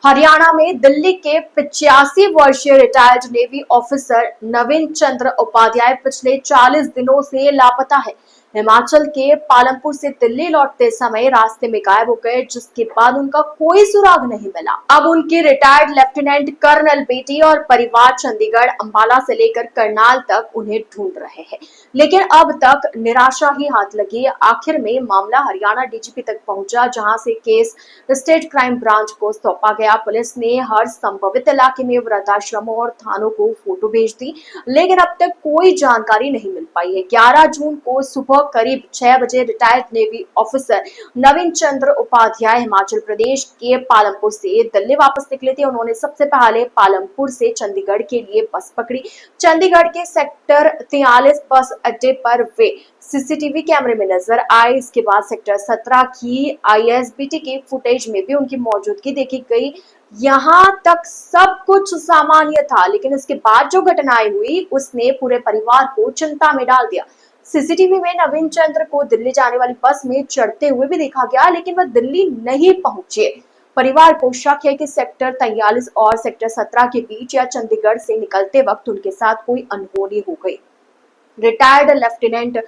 हरियाणा में दिल्ली के 85 वर्षीय रिटायर्ड नेवी ऑफिसर नवीन चंद्र उपाध्याय पिछले 40 दिनों से लापता है। हिमाचल के पालमपुर से दिल्ली लौटते समय रास्ते में गायब हो गए, जिसके बाद उनका कोई सुराग नहीं मिला। अब उनकी रिटायर्ड लेफ्टिनेंट कर्नल बेटी और परिवार चंडीगढ़, अंबाला से लेकर करनाल तक उन्हें ढूंढ रहे हैं, लेकिन अब तक निराशा ही हाथ लगी। आखिर में मामला हरियाणा डीजीपी तक पहुंचा, जहां से केस स्टेट क्राइम ब्रांच को सौंपा गया। पुलिस ने हर संभावित इलाके में वृद्धाश्रमों और थानों को फोटो भेज दी, लेकिन अब तक कोई जानकारी नहीं मिल पाई है। 11 जून को सुबह करीब 6 बजे रिटायर्ड नेवी ऑफिसर नवीन चंद्र उपाध्याय हिमाचल प्रदेश के पालमपुर से दिल्ली वापस निकले थे। उन्होंने सबसे पहले पालमपुर से चंडीगढ़ के लिए बस पकड़ी। चंडीगढ़ के सेक्टर 43 बस अड्डे पर वे सीसीटीवी कैमरे में नजर आए। इसके बाद सेक्टर 17 की आईएसबीटी के फुटेज में भी उनकी मौजूदगी देखी गई। यहाँ तक सब कुछ सामान्य था, लेकिन इसके बाद जो घटनाएं हुई उसने पूरे परिवार को चिंता में डाल दिया। सीसीटीवी में नवीन चंद्र को दिल्ली जाने वाली बस में चढ़ते हुए भी देखा गया, लेकिन वह दिल्ली नहीं पहुंचे। परिवार को शक है कि सेक्टर 43 और सेक्टर 17 के बीच या चंडीगढ़ से निकलते वक्त उनके साथ कोई अनहोनी हो गई। Retired lieutenant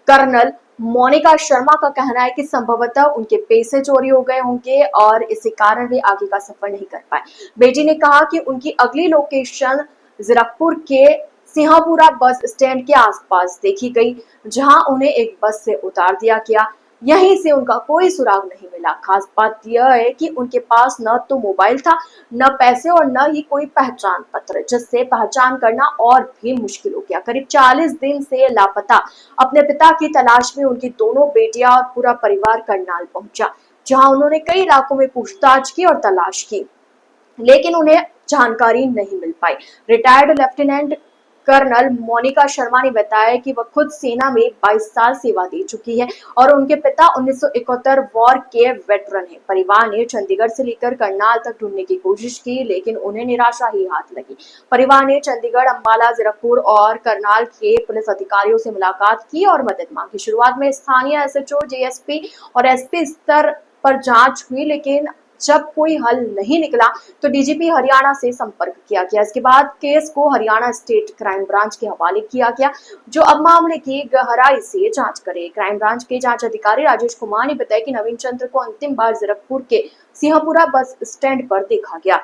colonel Monika Sharma का कहना है कि संभवतः उनके पैसे चोरी हो गए होंगे और इसी कारण वे आगे का सफर नहीं कर पाए। बेटी ने कहा कि उनकी अगली लोकेशन जीरकपुर के सिंहपुरा बस स्टैंड के आसपास देखी गई, जहां उन्हें एक बस से उतार दिया गया। यहीं से उनका कोई सुराग नहीं मिला। खास बात यह है कि उनके पास न तो मोबाइल था, न पैसे और न ही कोई पहचान पत्र, जिससे पहचान करना और भी मुश्किल हो गया। करीब 40 दिन से लापता अपने पिता की तलाश में उनकी दोनों बेटियां और पूरा परिवार करनाल पहुंचा, जहां उन्होंने कई इलाकों में पूछताछ की और तलाश की, लेकिन उन्हें जानकारी नहीं मिल पाई। Retired lieutenant colonel Monika Sharma ने बताया कि वह खुद सेना में 22 साल सेवा दे चुकी है और उनके पिता 1971 वॉर के वेटरन हैं। परिवार ने चंडीगढ़ से लेकर करनाल तक ढूंढने की कोशिश की, लेकिन उन्हें निराशा ही हाथ लगी। परिवार ने चंडीगढ़, अंबाला, जीरकपुर और करनाल के पुलिस अधिकारियों से मुलाकात की और मदद मांगी। शुरुआत में स्थानीय एसएचओ, डीएसपी और एसपी स्तर पर जांच हुई, लेकिन जब कोई हल नहीं निकला तो डीजीपी हरियाणा से संपर्क किया गया। इसके बाद केस को हरियाणा स्टेट क्राइम ब्रांच के हवाले किया गया, जो अब मामले की गहराई से जांच करे। क्राइम ब्रांच के जांच अधिकारी राजेश कुमार ने बताया कि नवीन चंद्र को अंतिम बार जीरकपुर के सिंहपुरा बस स्टैंड पर देखा गया।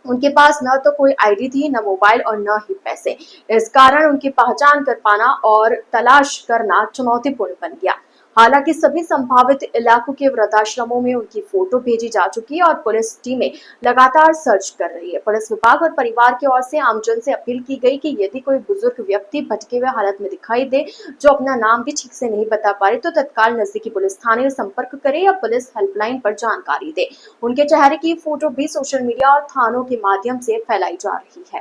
उनके पास न तो कोई आईडी थी, न मोबाइल और न ही पैसे। इस कारण उनकी पहचान कर पाना और तलाश करना चुनौतीपूर्ण बन गया। हालांकि सभी संभावित इलाकों के वृद्धाश्रमों में उनकी फोटो भेजी जा चुकी है और पुलिस टीमें लगातार सर्च कर रही है। पुलिस विभाग और परिवार की ओर से आमजन से अपील की गई कि यदि कोई बुजुर्ग व्यक्ति भटके हुए हालत में दिखाई दे, जो अपना नाम भी ठीक से नहीं बता पा रहे, तो तत्काल नजदीकी पुलिस थाने में संपर्क करे या पुलिस हेल्पलाइन पर जानकारी दे। उनके चेहरे की फोटो भी सोशल मीडिया और थानों के माध्यम से फैलाई जा रही है।